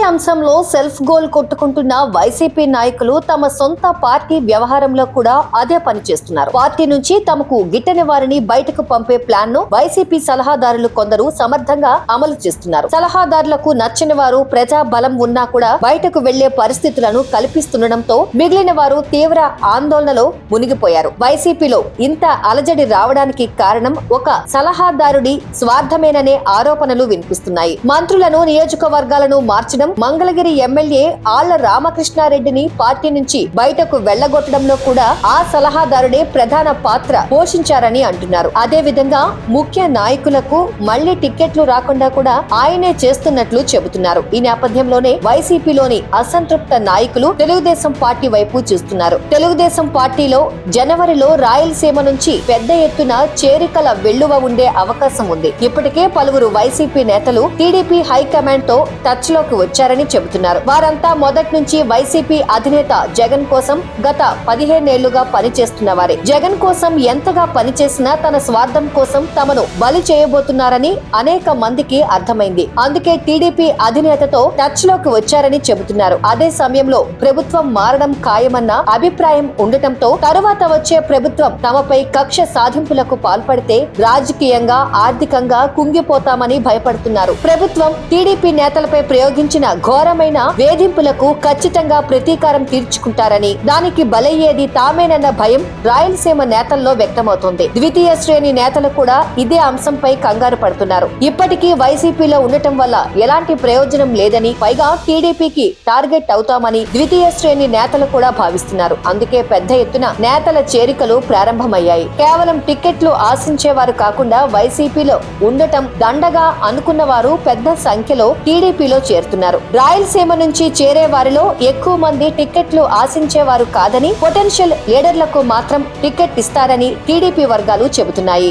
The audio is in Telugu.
అంశంలో సెల్ఫ్ గోల్ కొట్టుకుంటున్న వైసీపీ నాయకులు తమ సొంత పార్టీ వ్యవహారంలో కూడా అదే పని చేస్తున్నారు. పార్టీ నుంచి తమకు గిట్టని వారిని బయటకు పంపే ప్లాన్ ను వైసీపీ సలహాదారులు కొందరు సమర్థంగా అమలు చేస్తున్నారు. సలహాదారులకు నచ్చని వారు ప్రజా బలం ఉన్నా కూడా బయటకు వెళ్లే పరిస్థితులను కల్పిస్తుండటంతో మిగిలిన వారు తీవ్ర ఆందోళనలో మునిగిపోయారు. వైసీపీలో ఇంత అలజడి రావడానికి కారణం ఒక సలహాదారుడి స్వార్థమేననే ఆరోపణలు వినిపిస్తున్నాయి. మంత్రులను నియోజకవర్గాలను మార్చడం, మంగళగిరి ఎమ్మెల్యే ఆళ్ల రామకృష్ణారెడ్డిని పార్టీ నుంచి బయటకు వెళ్లగొట్టడంలో కూడా ఆ సలహాదారుడే ప్రధాన పాత్ర పోషించారని అంటున్నారు. అదే విధంగా ముఖ్య నాయకులకు మళ్లీ టిక్కెట్లు రాకుండా కూడా ఆయనే చేస్తున్నట్లు చెబుతున్నారు. ఈ నేపథ్యంలోనే వైసీపీలోని అసంతృప్త నాయకులు తెలుగుదేశం పార్టీ వైపు చూస్తున్నారు. తెలుగుదేశం పార్టీలో జనవరిలో రాయలసీమ నుంచి పెద్ద ఎత్తున చేరికల వెల్లువ ఉండే అవకాశం ఉంది. ఇప్పటికే పలువురు వైసీపీ నేతలు టీడీపీ హైకమాండ్ తో టచ్ లోకి వచ్చారని చెబుతున్నారు. వారంతా మొదటి నుంచి వైసీపీ అధినేత జగన్ కోసం గత 15 ఏళ్లుగా పనిచేస్తున్న వారే. జగన్ కోసం ఎంతగా పనిచేసినా తన స్వార్థం కోసం తమను బలి చేయబోతున్నారని అనేక మందికి అర్థమైంది. అందుకే టీడీపీ అధినేతతో టచ్ లోకి వచ్చారని చెబుతున్నారు. అదే సమయంలో ప్రభుత్వం మారడం ఖాయమన్న అభిప్రాయం ఉండటంతో తరువాత వచ్చే ప్రభుత్వం తమపై కక్ష సాధింపులకు పాల్పడితే రాజకీయంగా ఆర్థికంగా కుంగిపోతామని భయపడుతున్నారు. ప్రభుత్వం టీడీపీ నేతలపై ప్రయోగించిన ఘోరమైన వేధింపులకు ఖచ్చితంగా ప్రతీకారం తీర్చుకుంటారని, దానికి బలయ్యేది తామేనన్న భయం రాయలసీమ నేతల్లో వ్యక్తమవుతోంది. ద్వితీయ శ్రేణి నేతలు కూడా ఇదే అంశంపై కంగారు పడుతున్నారు. ఇప్పటికీ వైసీపీలో ఉండటం వల్ల ఎలాంటి ప్రయోజనం లేదని, పైగా టీడీపీకి టార్గెట్ అవుతామని ద్వితీయ శ్రేణి నేతలు కూడా భావిస్తున్నారు. అందుకే పెద్ద ఎత్తున నేతల చేరికలు ప్రారంభమయ్యాయి. కేవలం టిక్కెట్లు ఆశించేవారు కాకుండా వైసీపీలో ఉండటం దండగా అనుకున్న వారు పెద్ద సంఖ్యలో టీడీపీలో చేరుతున్నారు. రాయలసీమ నుంచి చేరే వారిలో ఎక్కువ మంది టిక్కెట్లు ఆశించేవారు కాదని, పొటెన్షియల్ లీడర్లకు మాత్రం టిక్కెట్ ఇస్తారని టీడీపీ వర్గాలు చెబుతున్నాయి.